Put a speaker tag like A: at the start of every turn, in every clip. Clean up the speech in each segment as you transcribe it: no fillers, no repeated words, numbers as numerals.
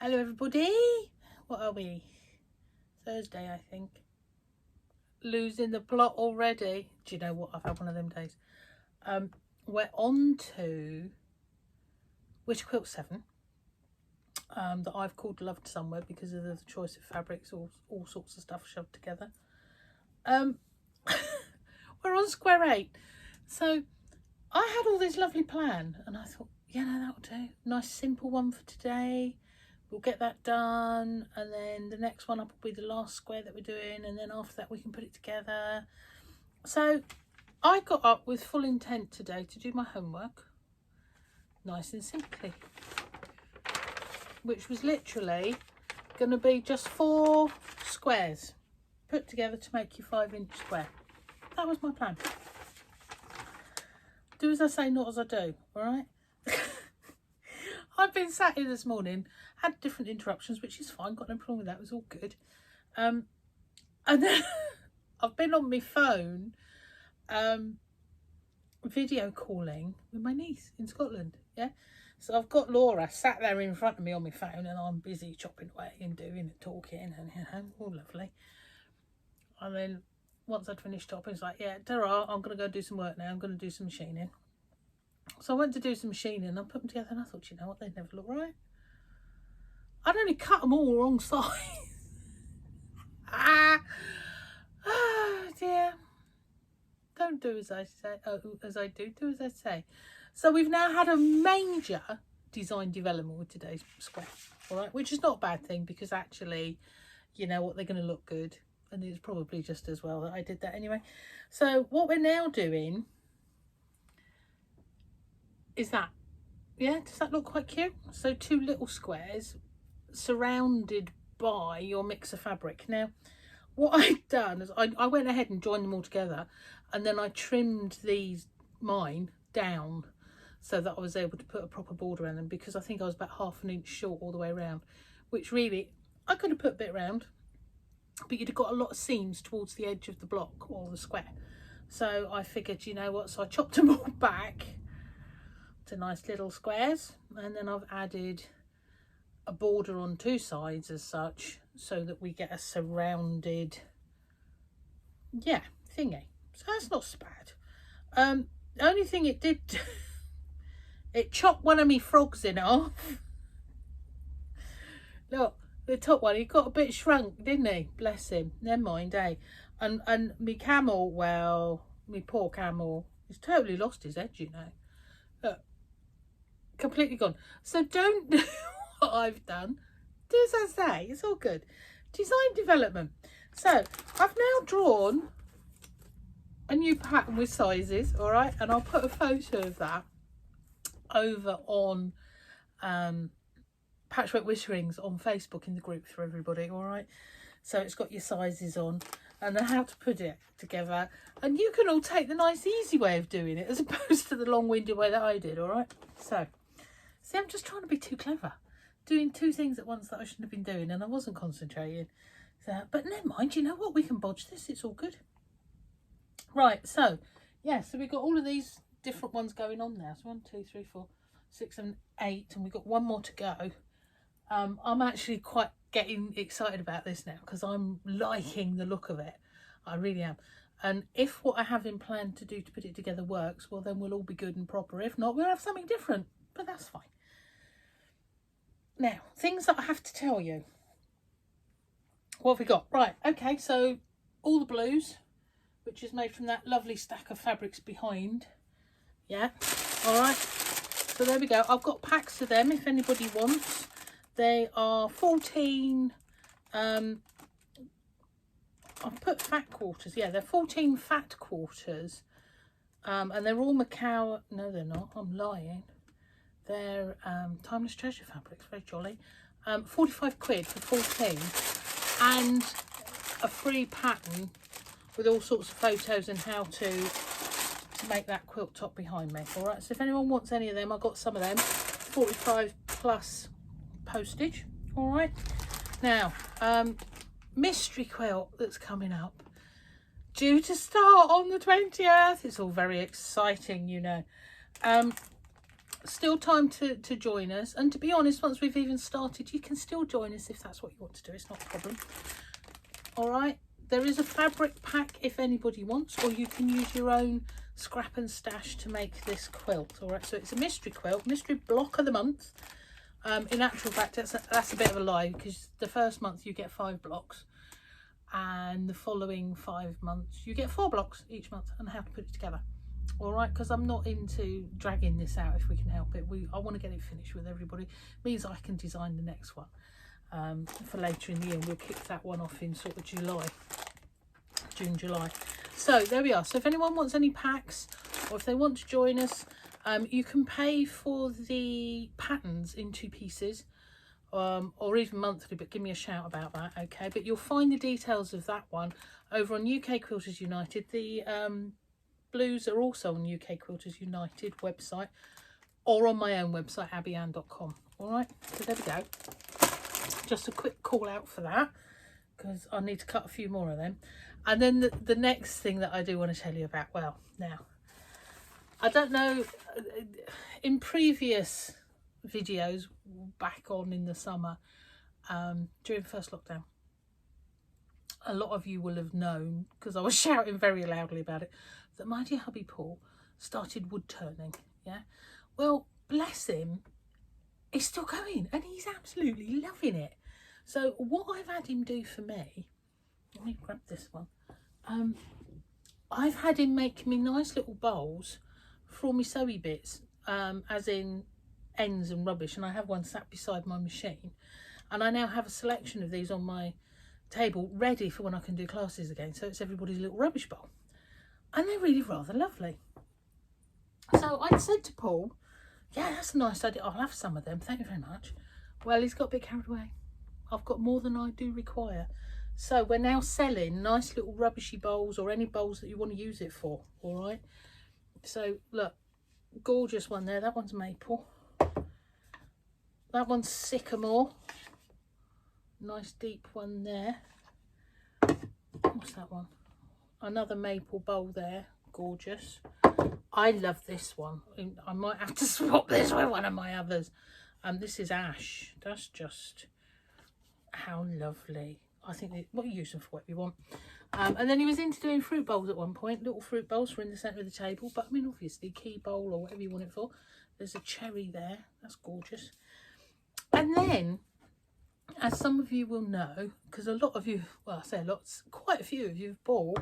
A: Hello everybody. What are we? Thursday, I think. Losing the plot already. Do you know what? I've had one of them days. We're on to Witter Quilt 7. That I've called Loved Somewhere because of the choice of fabrics, all sorts of stuff shoved together. We're on square 8. So I had all this lovely plan and I thought, yeah, no, that'll do. Nice simple one for today. We'll get that done, and then the next one up will be the last square that we're doing, and then after that we can put it together. So I got up with full intent today to do my homework nice and simply, which was literally going to be just 4 squares put together to make your 5-inch square. That was my plan. Do as I say, not as I do, all right? I've been sat here this morning, had different interruptions, which is fine, got no problem with that, it was all good. And then I've been on my phone video calling with my niece in Scotland, yeah? So I've got Laura sat there in front of me on my phone and I'm busy chopping away and doing and talking and, you know, all lovely. And then once I'd finished chopping, it's like, yeah, ta-ra, I'm going to go do some work now, I'm going to do some machining. So I went to do some machining and I put them together and I thought, you know what, they'd never look right. I'd only cut them all wrong size. Oh dear. Don't do as I say, as I do as I say. So we've now had a major design development with today's square, all right, which is not a bad thing because actually, you know what, they're going to look good. And it's probably just as well that I did that anyway. So what we're now doing is that, yeah, does that look quite cute? So 2 little squares surrounded by your mix of fabric. Now what I've done is I went ahead and joined them all together, and then I trimmed mine down so that I was able to put a proper border around them, because I think I was about ½ an inch short all the way around, which really I could have put a bit around, but you'd have got a lot of seams towards the edge of the block or the square. So I figured, you know what, so I chopped them all back to nice little squares, and then I've added a border on 2 sides as such so that we get a surrounded, yeah, thingy. So that's not so bad. The only thing it did it chopped one of me frogs in half. Look, the top one, he got a bit shrunk, didn't he? Bless him. Never mind, eh? And me camel, well, me poor camel, he's totally lost his edge, you know. Look, completely gone. So don't do what I've done. Do as I say, it's all good. Design development. So I've now drawn a new pattern with sizes, all right, and I'll put a photo of that over on Patchwork Witterings on Facebook in the group for everybody, all right? So it's got your sizes on and how to put it together, and you can all take the nice easy way of doing it as opposed to the long-winded way that I did, all right? So see, I'm just trying to be too clever, doing 2 things at once that I shouldn't have been doing, and I wasn't concentrating. So, but never mind, you know what, we can bodge this, it's all good. Right, so yeah, so we've got all of these different ones going on now. So 1, 2, 3, 4, 6, 7, 8, and we've got one more to go. I'm actually quite getting excited about this now because I'm liking the look of it. I really am. And if what I have in plan to do to put it together works, well then we'll all be good and proper. If not, we'll have something different, but that's fine. Now, things that I have to tell you. What have we got? Right, okay, so all the blues, which is made from that lovely stack of fabrics behind. Yeah, all right. So there we go. I've got packs of them if anybody wants. They are 14, I've put fat quarters. Yeah, they're 14 fat quarters. And they're all Macau. No, they're not. I'm lying. They're Timeless Treasure fabrics. Very jolly. 45 quid for 14. And a free pattern with all sorts of photos and how to make that quilt top behind me. All right, so if anyone wants any of them, I've got some of them. 45 plus postage. All right, now mystery quilt that's coming up, due to start on the 20th. It's all very exciting, you know. still time to join us. And to be honest, once we've even started, you can still join us if that's what you want to do. It's not a problem. All right. There is a fabric pack if anybody wants, or you can use your own scrap and stash to make this quilt. All right. So it's a mystery quilt, mystery block of the month. In actual fact, that's a bit of a lie, because the first month you get 5 blocks, and the following 5 months you get 4 blocks each month, and how to put it together. All right, because I'm not into dragging this out if we can help it. I want to get it finished with everybody. It means I can design the next one for later in the year. We'll kick that one off in sort of June, July. So there we are. So if anyone wants any packs, or if they want to join us, you can pay for the patterns in 2 pieces, or even monthly, but give me a shout about that, okay? But you'll find the details of that one over on UK Quilters United. The blues are also on UK Quilters United website, or on my own website, abbyann.com. All right, so there we go. Just a quick call out for that, because I need to cut a few more of them. And then the next thing that I do want to tell you about, well, now, I don't know, in previous videos back on in the summer, during first lockdown, a lot of you will have known, because I was shouting very loudly about it, that my dear hubby Paul started wood turning. Yeah, well, bless him, he's still going and he's absolutely loving it. So what I've had him do for me, let me grab this one, I've had him make me nice little bowls for all my sewy bits, as in ends and rubbish, and I have one sat beside my machine, and I now have a selection of these on my table ready for when I can do classes again. So it's everybody's little rubbish bowl, and they're really rather lovely. So I said to Paul, yeah, that's a nice idea, I'll have some of them, thank you very much. Well, he's got a bit carried away. I've got more than I do require. So we're now selling nice little rubbishy bowls, or any bowls that you want to use it for. All right, so look, gorgeous one there. That one's maple, that one's sycamore, nice deep one there. What's that one? Another maple bowl there, gorgeous. I love this one. I might have to swap this with one of my others. This is ash. That's just, how lovely. I think what you use them for whatever you want. And then he was into doing fruit bowls at one point. Little fruit bowls were in the centre of the table, but I mean, obviously key bowl or whatever you want it for. There's a cherry there, that's gorgeous. And then, as some of you will know, because a lot of you, well, I say a lot, quite a few of you have bought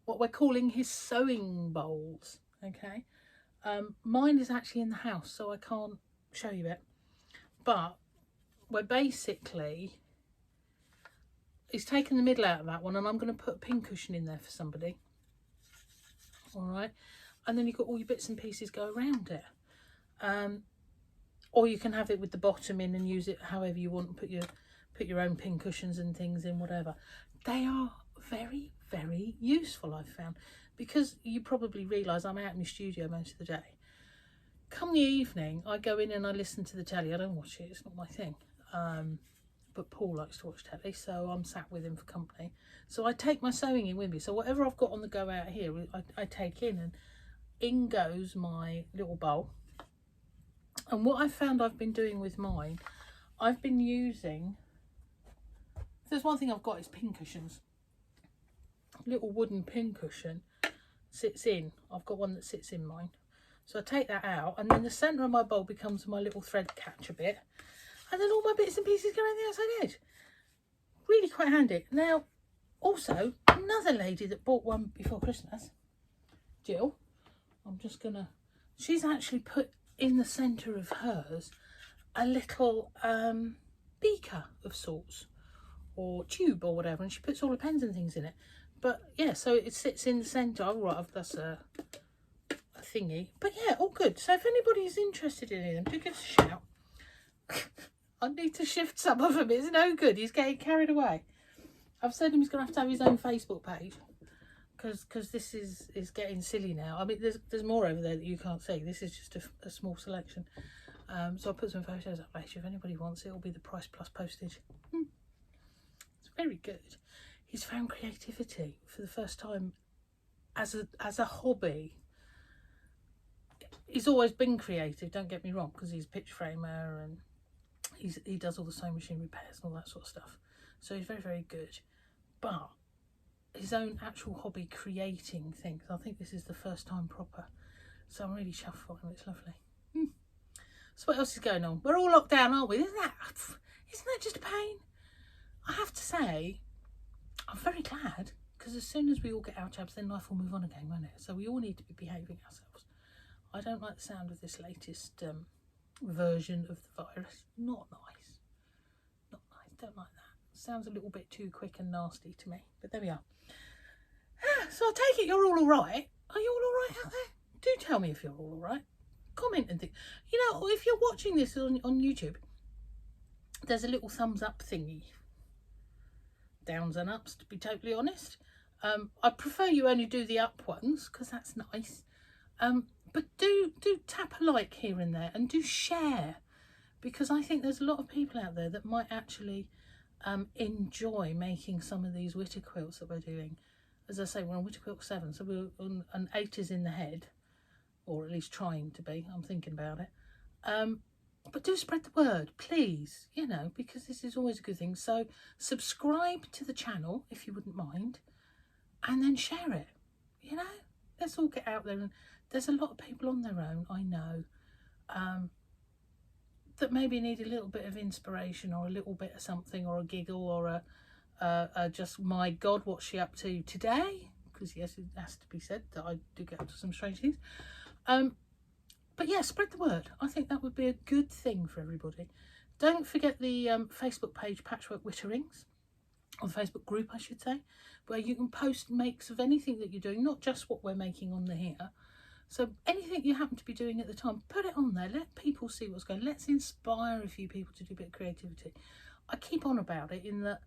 A: what we're calling his sewing bowls. Okay, mine is actually in the house, so I can't show you it, but we're basically, he's taken the middle out of that one, and I'm going to put a pin cushion in there for somebody. All right, and then you've got all your bits and pieces go around it, or you can have it with the bottom in and use it however you want, and put your own pin cushions and things in, whatever. They are very, very useful, I've found, because you probably realise I'm out in the studio most of the day. Come the evening, I go in and I listen to the telly. I don't watch it, it's not my thing. But Paul likes to watch telly, so I'm sat with him for company. So I take my sewing in with me. So whatever I've got on the go out here, I take in, and in goes my little bowl. And what I found I've been doing with mine, I've been using, if there's one thing I've got, is pin cushions. Little wooden pin cushion sits in. I've got one that sits in mine. So I take that out, and then the centre of my bowl becomes my little thread catcher bit. And then all my bits and pieces go around the outside edge. Really quite handy. Now, also, another lady that bought one before Christmas, Jill, I'm just going to, she's actually put in the centre of hers a little beaker of sorts, or tube or whatever, and she puts all the pens and things in it. But yeah, so it sits in the centre. All right, that's a thingy. But yeah, all good. So if anybody's interested in any of them, do give us a shout. I need to shift some of them. It's no good. He's getting carried away. I've said him he's going to have his own Facebook page, because this is getting silly now. I mean, there's more over there that you can't see. This is just a small selection. So I'll put some photos up later. If anybody wants it, it'll be the price plus postage. It's very good. He's found creativity for the first time as a hobby. he's always been creative, don't get me wrong, because he's a pitch framer and he does all the sewing machine repairs and all that sort of stuff. So he's very, very good. But his own actual hobby, creating things, I think this is the first time proper. So I'm really chuffed for him. It's lovely. So what else is going on? We're all locked down, aren't we? Isn't that just a pain? I have to say, I'm very glad, because as soon as we all get our jabs, then life will move on again, won't it? So we all need to be behaving ourselves. I don't like the sound of this latest version of the virus. Not nice. Not nice. Don't like that. Sounds a little bit too quick and nasty to me. But there we are. So I take it you're all right. Are you all right out there? Do tell me if you're all right. Comment and think. You know, if you're watching this on YouTube, there's a little thumbs up thingy. Downs and ups, to be totally honest. I prefer you only do the up ones, because that's nice. But do tap a like here and there, and do share, because I think there's a lot of people out there that might actually enjoy making some of these Witter quilts that we're doing. As I say, we're on Witter Quilt 7, so we're on, and 8 is in the head, or at least trying to be. I'm thinking about it. But do spread the word, please, you know, because this is always a good thing. So subscribe to the channel if you wouldn't mind, and then share it, you know. Let's all get out there. And there's a lot of people on their own, I know, that maybe need a little bit of inspiration, or a little bit of something, or a giggle, or a just, my God, what's she up to today? Because yes, it has to be said that I do get up to some strange things. But yeah, spread the word. I think that would be a good thing for everybody. Don't forget the Facebook page, Patchwork Witterings, or the Facebook group, I should say, where you can post makes of anything that you're doing, not just what we're making on the here. So anything you happen to be doing at the time, put it on there. Let people see what's going on. Let's inspire a few people to do a bit of creativity. I keep on about it in that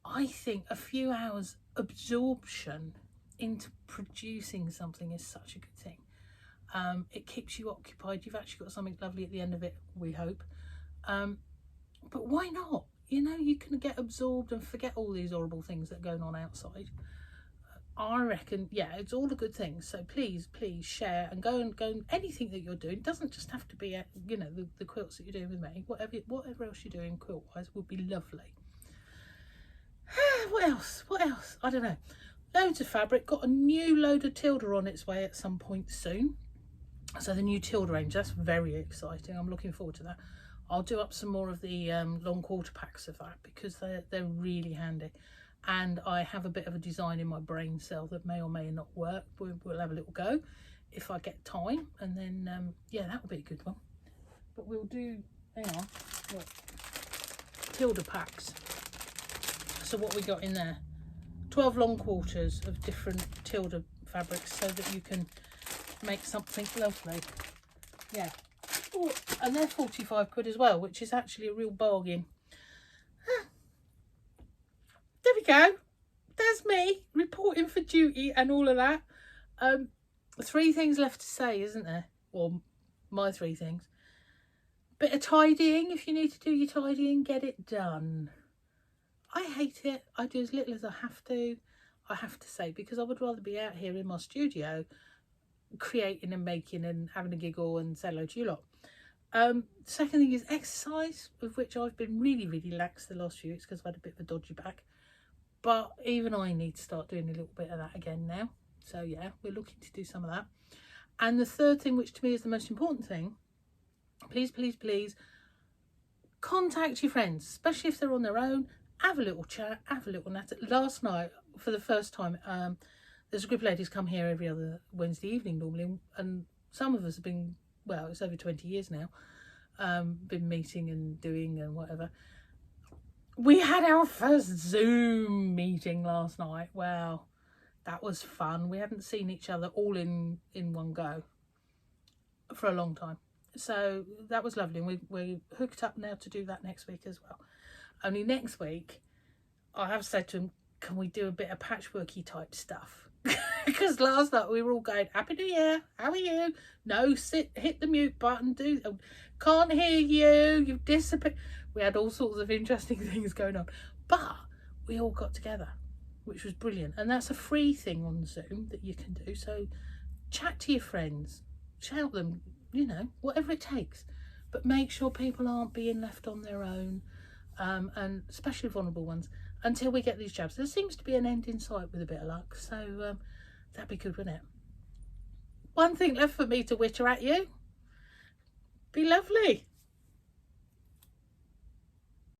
A: I think a few hours absorption into producing something is such a good thing. It keeps you occupied. You've actually got something lovely at the end of it, we hope. But why not? You know, you can get absorbed and forget all these horrible things that are going on outside. I reckon, yeah, it's all a good thing. So please share and go and anything that you're doing. It doesn't just have to be, you know, the quilts that you're doing with me. Whatever else you're doing quilt wise would be lovely. What else? I don't know. Loads of fabric. Got a new load of Tilda on its way at some point soon. So the new Tilda range, that's very exciting. I'm looking forward to that. I'll do up some more of the long quarter packs of that, because they're really handy. And I have a bit of a design in my brain cell that may or may not work. We'll have a little go if I get time, and then yeah, that will be a good one. But we'll do, hang on, look, Tilda packs. So what we got in there, 12 long quarters of different Tilda fabrics, so that you can make something lovely. Yeah. Ooh, and they're 45 quid as well, which is actually a real bargain. There we go. There's me reporting for duty and all of that. 3 things left to say, isn't there? Or my 3 things. Bit of tidying. If you need to do your tidying, get it done. I hate it. I do as little as I have to say, because I would rather be out here in my studio creating and making and having a giggle and say hello to you lot. Second thing is exercise, of which I've been really lax the last few weeks because I've had a bit of a dodgy back. But even I need to start doing a little bit of that again now. So yeah, we're looking to do some of that. And the third thing, which to me is the most important thing, please contact your friends, especially if they're on their own. Have a little chat, have a little natter. Last night, for the first time, there's a group of ladies come here every other Wednesday evening normally, and some of us have been, well, it's over 20 years now, been meeting and doing and whatever. We had our first Zoom meeting last night. Wow, that was fun. We hadn't seen each other all in one go for a long time. So that was lovely. And we're hooked up now to do that next week as well. Only next week, I have said to him, can we do a bit of patchworky type stuff? Because last night we were all going, Happy New Year, how are you? No, hit the mute button, can't hear you, you've disappeared. We had all sorts of interesting things going on, but we all got together, which was brilliant. And that's a free thing on Zoom that you can do. So chat to your friends, shout them, you know, whatever it takes. But make sure people aren't being left on their own, and especially vulnerable ones, until we get these jabs. There seems to be an end in sight with a bit of luck, so that'd be good, wouldn't it? One thing left for me to witter at you. Be lovely.